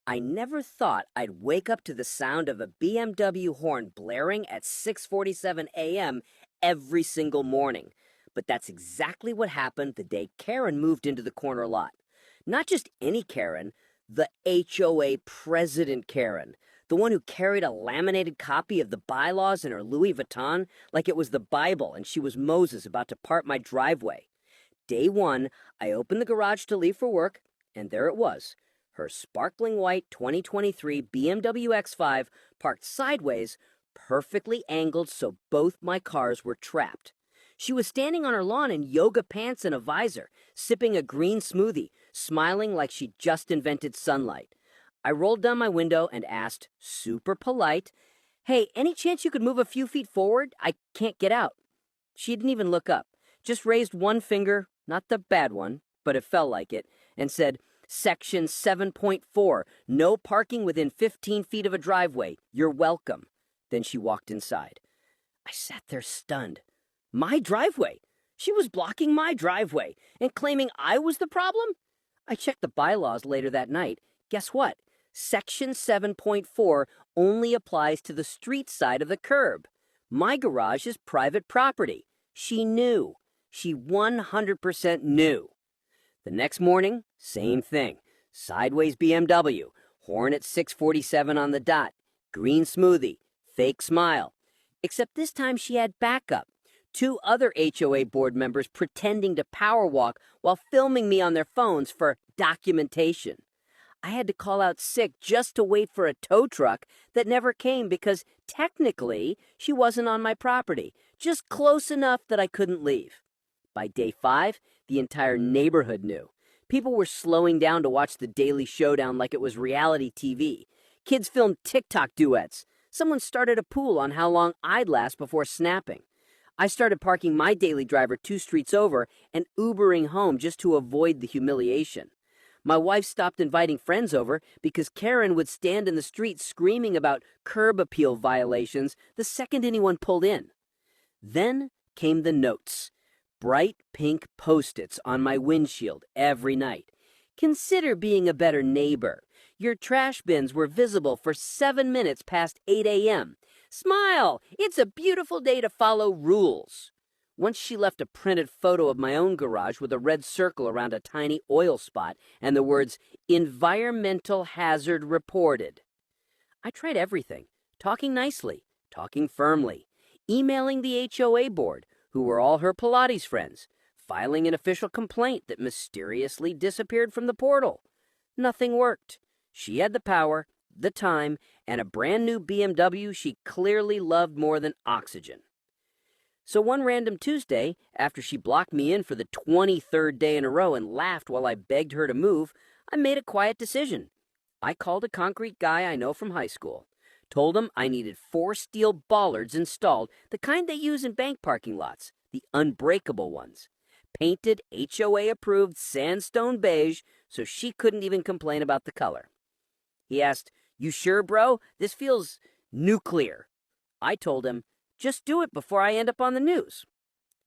I never thought I'd wake up to the sound of a BMW horn blaring at 6:47 a.m. every single morning. But that's exactly what happened the day Karen moved into the corner lot. Not just any Karen, the HOA president Karen, the one who carried a laminated copy of the bylaws in her Louis Vuitton like it was the Bible and she was Moses about to part my driveway. Day one, I opened the garage to leave for work, and there it was. Her sparkling white 2023 BMW X5 parked sideways, perfectly angled so both my cars were trapped. She was standing on her lawn in yoga pants and a visor, sipping a green smoothie, smiling like she'd just invented sunlight. I rolled down my window and asked, super polite, "Hey, any chance you could move a few feet forward? I can't get out." She didn't even look up, just raised one finger, not the bad one, but it felt like it, and said, "Section 7.4, no parking within 15 feet of a driveway. You're welcome." Then she walked inside. I sat there stunned. My driveway. She was blocking my driveway and claiming I was the problem? I checked the bylaws later that night. Guess what? Section 7.4 only applies to the street side of the curb. My garage is private property. She knew. She 100% knew. The next morning, same thing. Sideways BMW, horn at 6:47 on the dot, green smoothie, fake smile. Except this time she had backup. Two other HOA board members pretending to power walk while filming me on their phones for documentation. I had to call out sick just to wait for a tow truck that never came because technically she wasn't on my property, just close enough that I couldn't leave. By day 5, the entire neighborhood knew. People were slowing down to watch the Daily Showdown like it was reality TV. Kids filmed TikTok duets. Someone started a pool on how long I'd last before snapping. I started parking my daily driver 2 streets over and Ubering home just to avoid the humiliation. My wife stopped inviting friends over because Karen would stand in the street screaming about curb appeal violations the second anyone pulled in. Then came the notes. Bright pink Post-its on my windshield every night. Consider being a better neighbor. Your trash bins were visible for 7 minutes past 8 a.m. Smile! It's a beautiful day to follow rules. Once she left a printed photo of my own garage with a red circle around a tiny oil spot and the words, "Environmental hazard reported." I tried everything. Talking nicely, talking firmly, emailing the HOA board, who were all her Pilates friends, filing an official complaint that mysteriously disappeared from the portal. Nothing worked. She had the power, the time, and a brand new BMW she clearly loved more than oxygen. So one random Tuesday, after she blocked me in for the 23rd day in a row and laughed while I begged her to move, I made a quiet decision. I called a concrete guy I know from high school. Told him I needed 4 steel bollards installed, the kind they use in bank parking lots, the unbreakable ones. Painted HOA-approved sandstone beige so she couldn't even complain about the color. He asked, "You sure, bro? This feels nuclear." I told him, "Just do it before I end up on the news."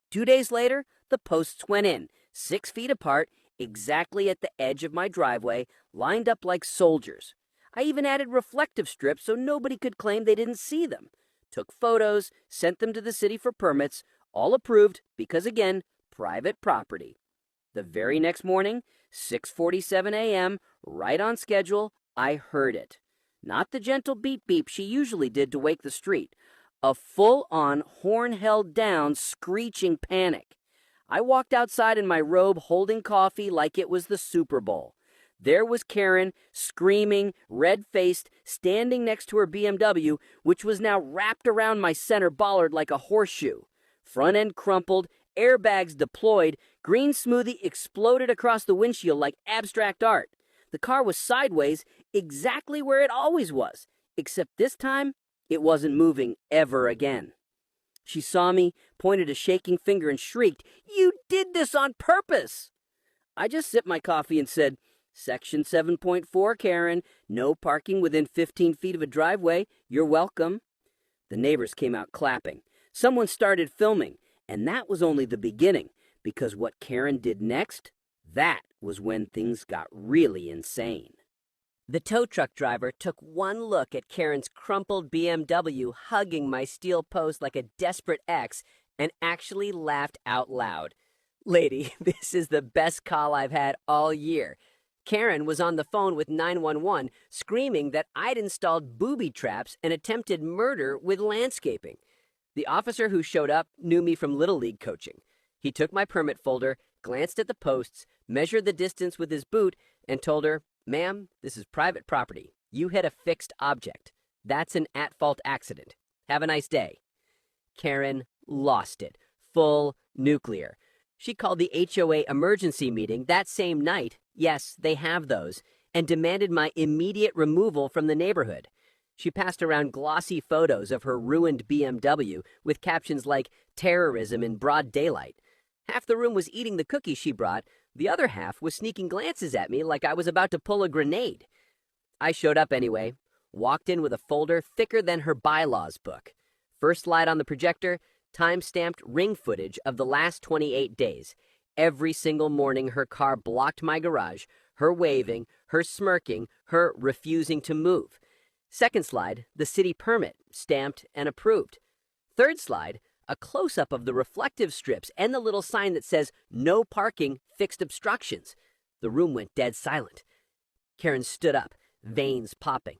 2 days later, the posts went in, 6 feet apart, exactly at the edge of my driveway, lined up like soldiers. I even added reflective strips so nobody could claim they didn't see them. Took photos, sent them to the city for permits, all approved because, again, private property. The very next morning, 6:47 a.m., right on schedule, I heard it. Not the gentle beep-beep she usually did to wake the street. A full-on, horn-held-down, screeching panic. I walked outside in my robe holding coffee like it was the Super Bowl. There was Karen, screaming, red-faced, standing next to her BMW, which was now wrapped around my center bollard like a horseshoe. Front end crumpled, airbags deployed, green smoothie exploded across the windshield like abstract art. The car was sideways, exactly where it always was, except this time, it wasn't moving ever again. She saw me, pointed a shaking finger, and shrieked, "You did this on purpose!" I just sipped my coffee and said, "Section 7.4, Karen, no parking within 15 feet of a driveway. You're welcome." The neighbors came out clapping. Someone started filming, and that was only the beginning, because what Karen did next, that was when things got really insane. The tow truck driver took one look at Karen's crumpled BMW hugging my steel post like a desperate ex and actually laughed out loud. Lady, this is the best call I've had all year. Karen was on the phone with 911 screaming that I'd installed booby traps and attempted murder with landscaping. The officer who showed up knew me from Little League coaching. He took my permit folder, glanced at the posts, measured the distance with his boot, and told her, "Ma'am, this is private property. You hit a fixed object. That's an at-fault accident. Have a nice day." Karen lost it. Full nuclear. She called the HOA emergency meeting that same night, yes, they have those, and demanded my immediate removal from the neighborhood. She passed around glossy photos of her ruined BMW with captions like "terrorism in broad daylight." Half the room was eating the cookies she brought, the other half was sneaking glances at me like I was about to pull a grenade. I showed up anyway, walked in with a folder thicker than her bylaws book. First slide on the projector, time-stamped ring footage of the last 28 days. Every single morning her car blocked my garage, her waving, her smirking, her refusing to move. Second slide, the city permit, stamped and approved. Third slide, a close-up of the reflective strips and the little sign that says, "No parking, fixed obstructions." The room went dead silent. Karen stood up, veins popping.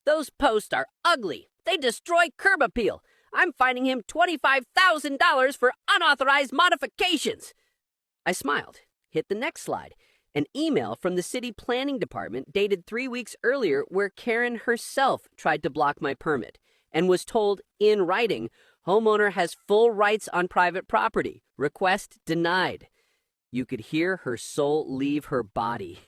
"Those posts are ugly. They destroy curb appeal. I'm fining him $25,000 for unauthorized modifications." I smiled, hit the next slide. An email from the city planning department dated 3 weeks earlier where Karen herself tried to block my permit and was told in writing, "Homeowner has full rights on private property. Request denied." You could hear her soul leave her body.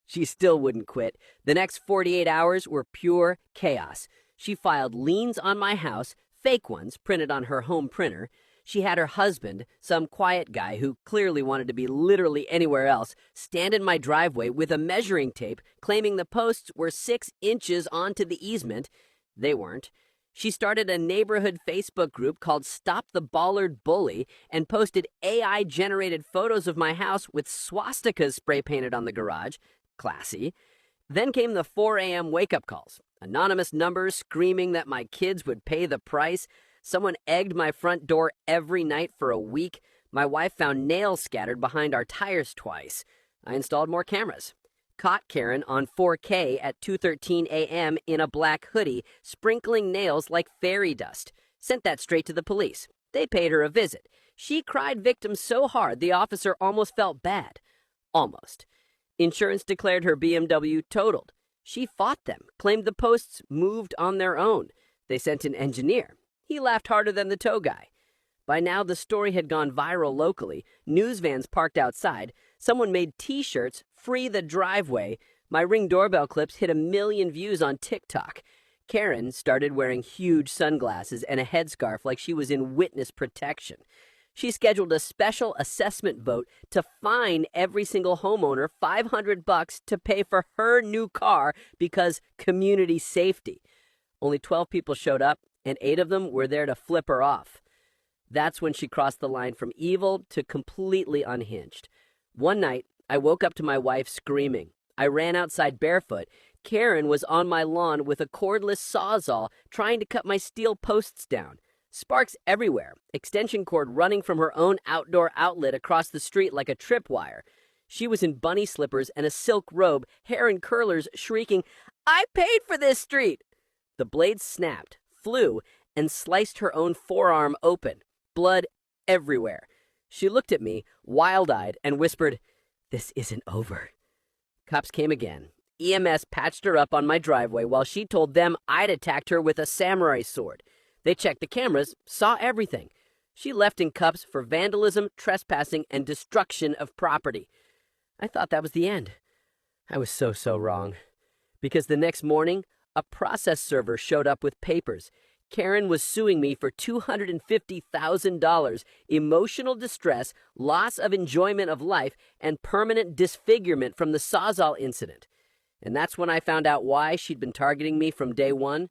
She still wouldn't quit. The next 48 hours were pure chaos. She filed liens on my house, fake ones printed on her home printer. She had her husband, some quiet guy who clearly wanted to be literally anywhere else, stand in my driveway with a measuring tape claiming the posts were 6 inches onto the easement. They weren't. She started a neighborhood Facebook group called Stop the Bollard Bully and posted AI-generated photos of my house with swastikas spray-painted on the garage. Classy. Then came the 4 a.m. wake-up calls. Anonymous numbers screaming that my kids would pay the price. Someone egged my front door every night for a week. My wife found nails scattered behind our tires twice. I installed more cameras. Caught Karen on 4K at 2:13 a.m. in a black hoodie, sprinkling nails like fairy dust. Sent that straight to the police. They paid her a visit. She cried victim so hard the officer almost felt bad. Almost. Insurance declared her BMW totaled. She fought them, claimed the posts moved on their own. They sent an engineer. He laughed harder than the tow guy. By now, the story had gone viral locally. News vans parked outside. Someone made T-shirts, "Free the driveway." My Ring doorbell clips hit 1 million views on TikTok. Karen started wearing huge sunglasses and a headscarf like she was in witness protection. She scheduled a special assessment vote to fine every single homeowner $500 to pay for her new car because community safety. Only 12 people showed up, and 8 of them were there to flip her off. That's when she crossed the line from evil to completely unhinged. One night, I woke up to my wife screaming. I ran outside barefoot. Karen was on my lawn with a cordless sawzall trying to cut my steel posts down. Sparks everywhere, extension cord running from her own outdoor outlet across the street like a tripwire. She was in bunny slippers and a silk robe, hair in curlers, shrieking, "I paid for this street!" The blade snapped, flew, and sliced her own forearm open. Blood everywhere. She looked at me, wild-eyed, and whispered, "This isn't over." Cops came again. EMS patched her up on my driveway while she told them I'd attacked her with a samurai sword. They checked the cameras, saw everything. She left in cuffs for vandalism, trespassing, and destruction of property. I thought that was the end. I was so wrong. Because the next morning, a process server showed up with papers. Karen was suing me for $250,000, emotional distress, loss of enjoyment of life, and permanent disfigurement from the Sawzall incident. And that's when I found out why she'd been targeting me from day one.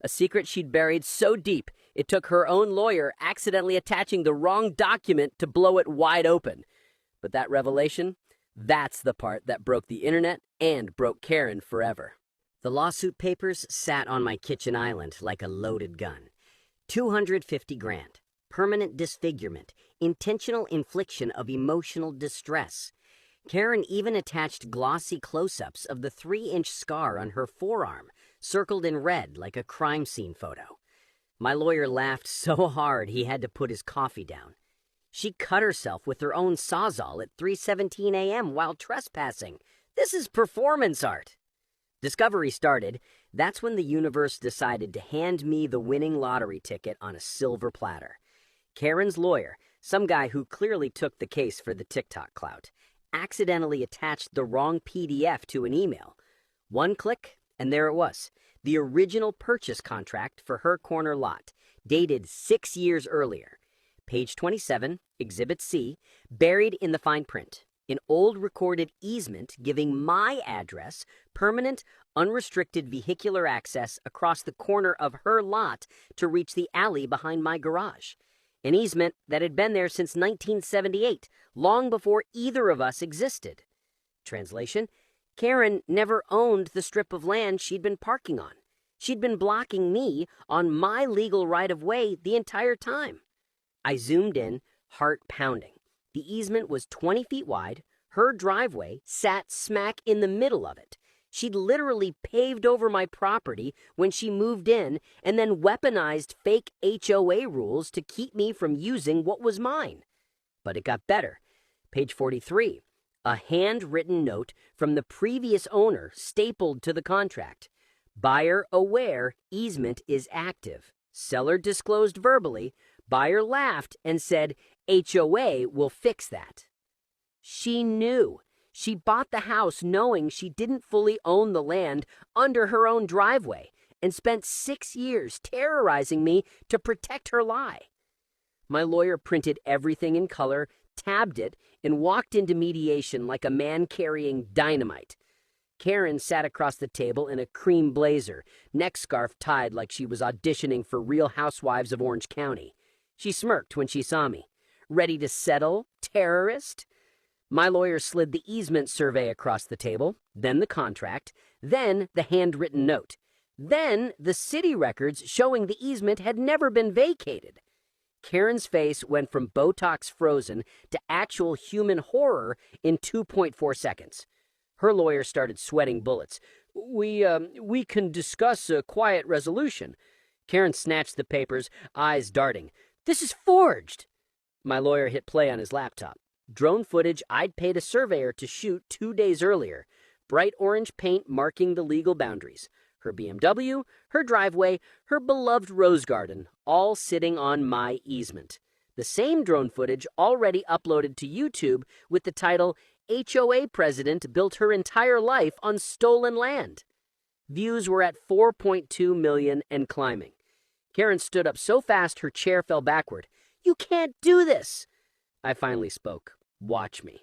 A secret she'd buried so deep, it took her own lawyer accidentally attaching the wrong document to blow it wide open. But that revelation, that's the part that broke the internet and broke Karen forever. The lawsuit papers sat on my kitchen island like a loaded gun. 250 grand. Permanent disfigurement. Intentional infliction of emotional distress. Karen even attached glossy close-ups of the 3-inch scar on her forearm, circled in red like a crime scene photo. My lawyer laughed so hard he had to put his coffee down. She cut herself with her own Sawzall at 3:17 a.m. while trespassing. This is performance art. Discovery started. That's when the universe decided to hand me the winning lottery ticket on a silver platter. Karen's lawyer, some guy who clearly took the case for the TikTok clout, accidentally attached the wrong PDF to an email. One click, and there it was. The original purchase contract for her corner lot, dated 6 years earlier. Page 27, Exhibit C, buried in the fine print. An old recorded easement giving my address permanent, unrestricted vehicular access across the corner of her lot to reach the alley behind my garage. An easement that had been there since 1978, long before either of us existed. Translation: Karen never owned the strip of land she'd been parking on. She'd been blocking me on my legal right-of-way the entire time. I zoomed in, heart pounding. The easement was 20 feet wide. Her driveway sat smack in the middle of it. She'd literally paved over my property when she moved in and then weaponized fake HOA rules to keep me from using what was mine. But it got better. Page 43. A handwritten note from the previous owner stapled to the contract. Buyer aware easement is active. Seller disclosed verbally. Buyer laughed and said, HOA will fix that. She knew. She bought the house knowing she didn't fully own the land under her own driveway and spent 6 years terrorizing me to protect her lie. My lawyer printed everything in color, tabbed it, and walked into mediation like a man carrying dynamite. Karen sat across the table in a cream blazer, neck scarf tied like she was auditioning for Real Housewives of Orange County. She smirked when she saw me. Ready to settle, terrorist? My lawyer slid the easement survey across the table, then the contract, then the handwritten note, then the city records showing the easement had never been vacated. Karen's face went from Botox frozen to actual human horror in 2.4 seconds. Her lawyer started sweating bullets. We can discuss a quiet resolution. Karen snatched the papers, eyes darting. This is forged! My lawyer hit play on his laptop. Drone footage I'd paid a surveyor to shoot 2 days earlier. Bright orange paint marking the legal boundaries. Her BMW, her driveway, her beloved rose garden, all sitting on my easement. The same drone footage already uploaded to YouTube with the title, HOA President Built Her Entire Life on Stolen Land. Views were at 4.2 million and climbing. Karen stood up so fast her chair fell backward. You can't do this! I finally spoke. Watch me.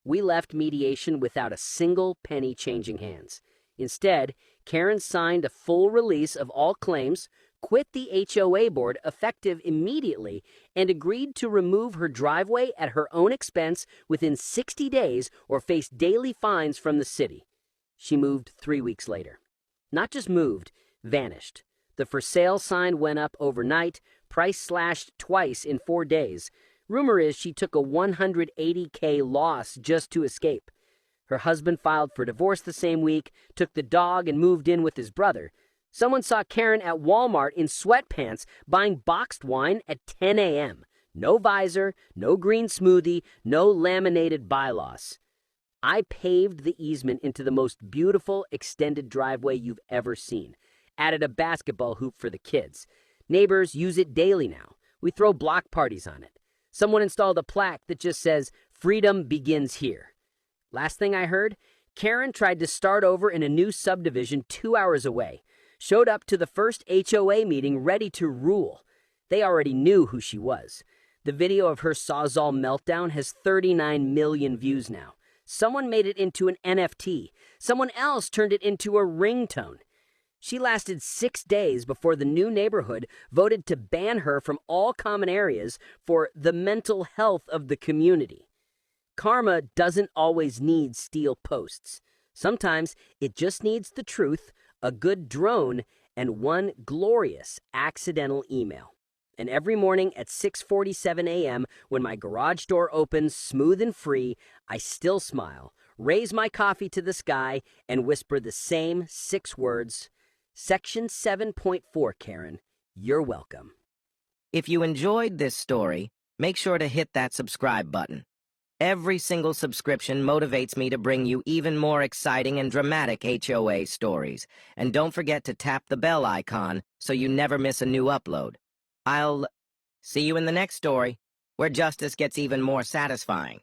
We left mediation without a single penny changing hands. Instead, Karen signed a full release of all claims, quit the HOA board effective immediately, and agreed to remove her driveway at her own expense within 60 days or face daily fines from the city. She moved 3 weeks later. Not just moved, vanished. The for sale sign went up overnight, price slashed twice in 4 days. Rumor is she took a $180K loss just to escape. Her husband filed for divorce the same week, took the dog and moved in with his brother. Someone saw Karen at Walmart in sweatpants buying boxed wine at 10 a.m. No visor, no green smoothie, no laminated bylaws. I paved the easement into the most beautiful extended driveway you've ever seen. Added a basketball hoop for the kids. Neighbors use it daily now. We throw block parties on it. Someone installed a plaque that just says, "Freedom begins here." Last thing I heard, Karen tried to start over in a new subdivision 2 hours away. Showed up to the first HOA meeting ready to rule. They already knew who she was. The video of her Sawzall meltdown has 39 million views now. Someone made it into an NFT. Someone else turned it into a ringtone. She lasted 6 days before the new neighborhood voted to ban her from all common areas for the mental health of the community. Karma doesn't always need steel posts. Sometimes it just needs the truth a good drone, and one glorious accidental email. And every morning at 6:47 a.m., when my garage door opens smooth and free, I still smile, raise my coffee to the sky, and whisper the same 6 words. Section 7.4, Karen. You're welcome. If you enjoyed this story, make sure to hit that subscribe button. Every single subscription motivates me to bring you even more exciting and dramatic HOA stories. And don't forget to tap the bell icon so you never miss a new upload. I'll see you in the next story, where justice gets even more satisfying.